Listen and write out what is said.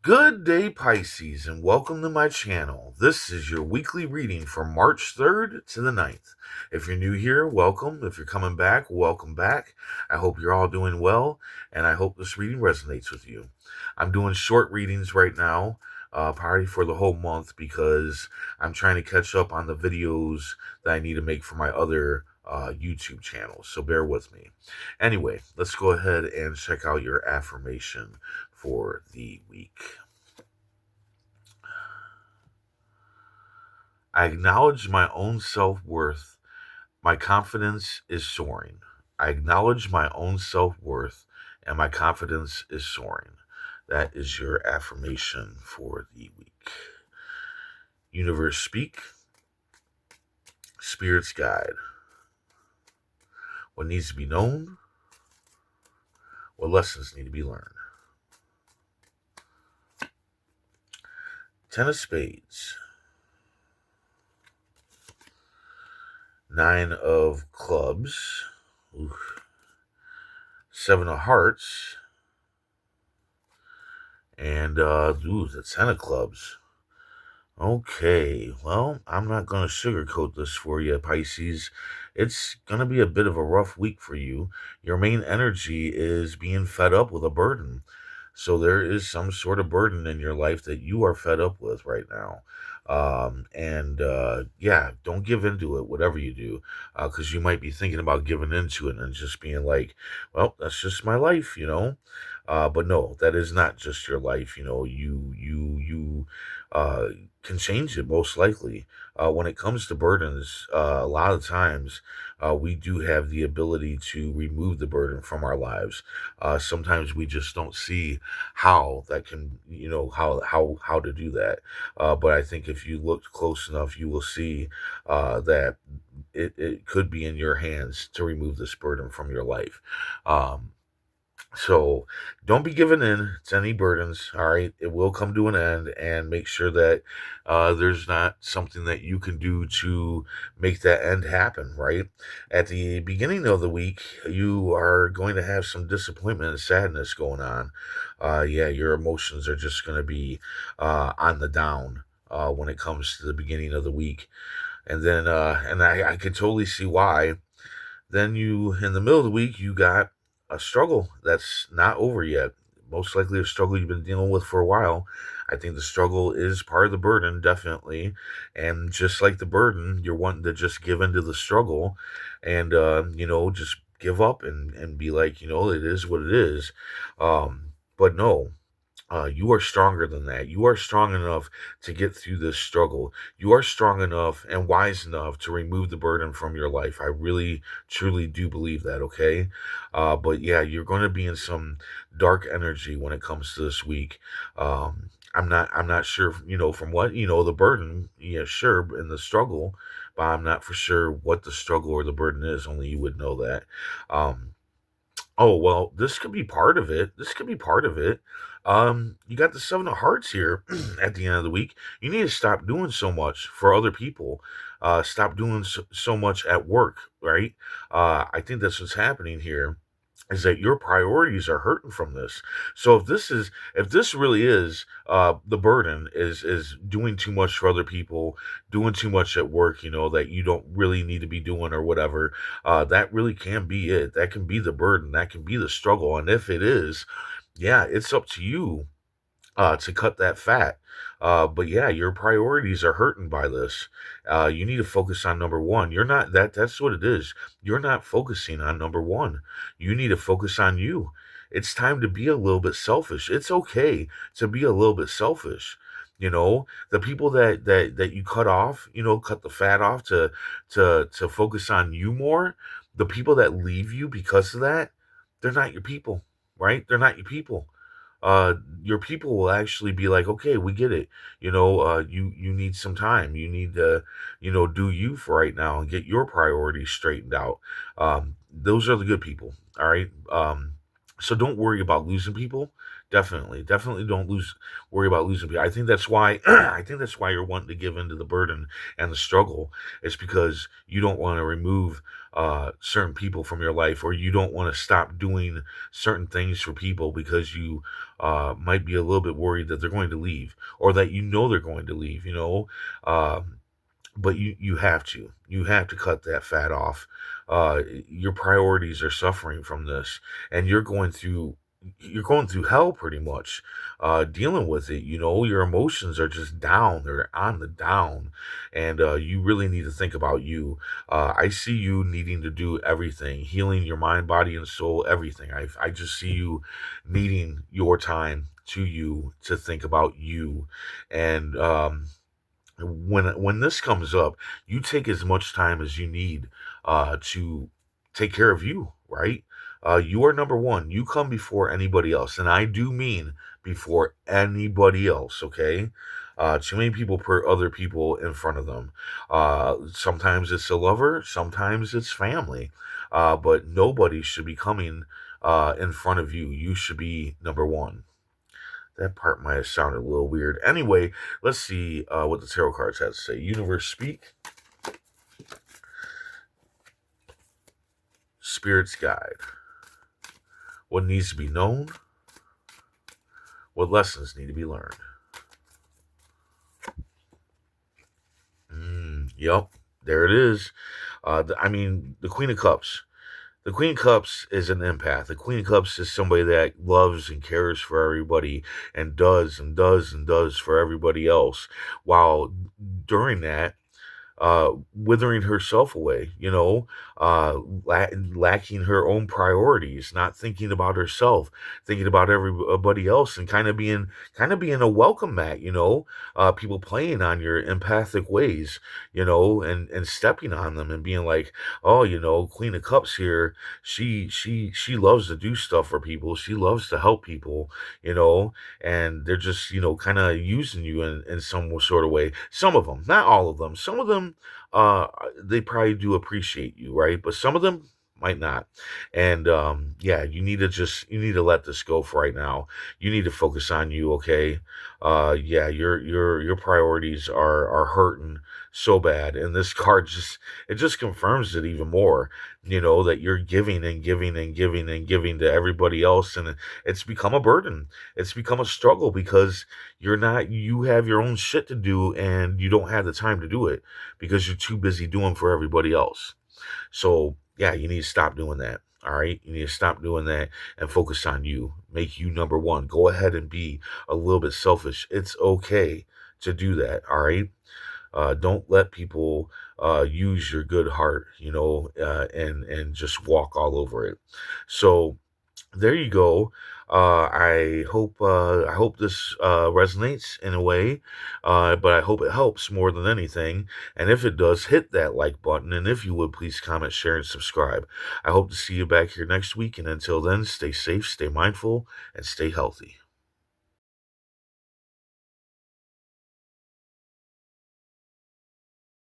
Good day, Pisces, and welcome to my channel. This is your weekly reading from March 3rd to the 9th. If you're new here, welcome. If you're coming back, welcome back. I hope you're all doing well, and I hope this reading resonates with you. I'm doing short readings right now, probably for the whole month, because I'm trying to catch up on the videos that I need to make for my other YouTube channels, so bear with me. Anyway, let's go ahead and check out your affirmation for the week. I acknowledge my own self worth. My confidence is soaring. I acknowledge my own self worth, and my confidence is soaring. That is your affirmation for the week. Universe speak, spirits guide. What needs to be known? What lessons need to be learned? Ten of spades. Nine of clubs. Oof. Seven of hearts. And the ten of clubs. Okay, well, I'm not going to sugarcoat this for you, Pisces. It's going to be a bit of a rough week for you. Your main energy is being fed up with a burden. So there is some sort of burden in your life that you are fed up with right now. Yeah, don't give into it, whatever you do, because you might be thinking about giving into it and just being like, well, that's just my life. But no, that is not just your life. You uh, can change it most likely. When it comes to burdens, a lot of times we do have the ability to remove the burden from our lives. Sometimes we just don't see how that can, how to do that. But I think if you look close enough, you will see that it could be in your hands to remove this burden from your life. Um, so don't be giving in to any burdens. All right. It will come to an end, and make sure that there's not something that you can do to make that end happen. Right. At the beginning of the week, you are going to have some disappointment and sadness going on. Yeah, your emotions are just going to be on the down when it comes to the beginning of the week. And then, and I can totally see why. Then in the middle of the week, you got a struggle that's not over yet. Most likely a struggle you've been dealing with for a while. I think the struggle is part of the burden, definitely. And just like the burden, you're wanting to just give into the struggle and, just give up and be like, it is what it is. But no, you are stronger than that. You are strong enough to get through this struggle. You are strong enough and wise enough to remove the burden from your life. I really, truly do believe that, okay? But yeah, you're going to be in some dark energy when it comes to this week. I'm not sure, from what, the burden, yeah, sure, in the struggle, but I'm not for sure what the struggle or the burden is. Only you would know that. Um, Oh, well, this could be part of it. This could be part of it. You got the Seven of Hearts here at the end of the week. You need to stop doing so much for other people. Stop doing so much at work, right? I think that's what's happening here is that your priorities are hurting from this. So if this really is the burden is doing too much for other people, doing too much at work, that you don't really need to be doing or whatever, that really can be it. That can be the burden. That can be the struggle. And if it is, yeah, it's up to you to cut that fat. But yeah, your priorities are hurting by this. You need to focus on number one. You're not that's what it is. You're not focusing on number one. You need to focus on you. It's time to be a little bit selfish. It's okay to be a little bit selfish. The people that you cut off, cut the fat off to focus on you more. The people that leave you because of that, they're not your people, right? They're not your people. Your people will actually be like, okay, we get it. You need some time. You need to, do you for right now and get your priorities straightened out. Those are the good people. All right. So don't worry about losing people. Definitely don't worry about losing people. I think that's why I think that's why you're wanting to give into the burden and the struggle. It's because you don't want to remove certain people from your life, or you don't want to stop doing certain things for people because you might be a little bit worried that they're going to leave, or that they're going to leave. Um, but you have to cut that fat off. Your priorities are suffering from this, and you're going through hell pretty much, dealing with it. Your emotions are just down, they're on the down, and you really need to think about you. I see you needing to do everything, healing your mind, body, and soul, everything. I just see you needing your time to think about you. And when this comes up, you take as much time as you need to take care of you, right? You are number one. You come before anybody else, and I do mean before anybody else. Okay. Too many people put other people in front of them. Sometimes it's a lover, sometimes it's family, but nobody should be coming in front of you. You should be number one. That part might have sounded a little weird. Anyway, let's see what the tarot cards have to say. Universe speak. Spirit's guide. What needs to be known? What lessons need to be learned? Yep, there it is. The Queen of Cups. The Queen of Cups is an empath. The Queen of Cups is somebody that loves and cares for everybody, and does and does and does for everybody else, while during that withering herself away, lacking her own priorities, not thinking about herself, thinking about everybody else, and kind of being a welcome mat, people playing on your empathic ways, and stepping on them and being like, oh, Queen of Cups here, she loves to do stuff for people, she loves to help people, and they're just, kind of using you in some sort of way. Some of them, not all of them. Some of them, uh, they probably do appreciate you, right? But some of them might not. And yeah, you need to let this go for right now. You need to focus on you, okay? Yeah, your priorities are hurting so bad, and this card just confirms it even more. That you're giving and giving and giving and giving to everybody else, and it's become a burden. It's become a struggle because you have your own shit to do, and you don't have the time to do it because you're too busy doing for everybody else. So, yeah, you need to stop doing that. All right. You need to stop doing that and focus on you. Make you number one. Go ahead and be a little bit selfish. It's okay to do that. All right. Don't let people use your good heart, and just walk all over it. So, there you go. I hope this resonates in a way, but I hope it helps more than anything. And if it does, hit that like button. And if you would, please comment, share, and subscribe. I hope to see you back here next week. And until then, stay safe, stay mindful, and stay healthy.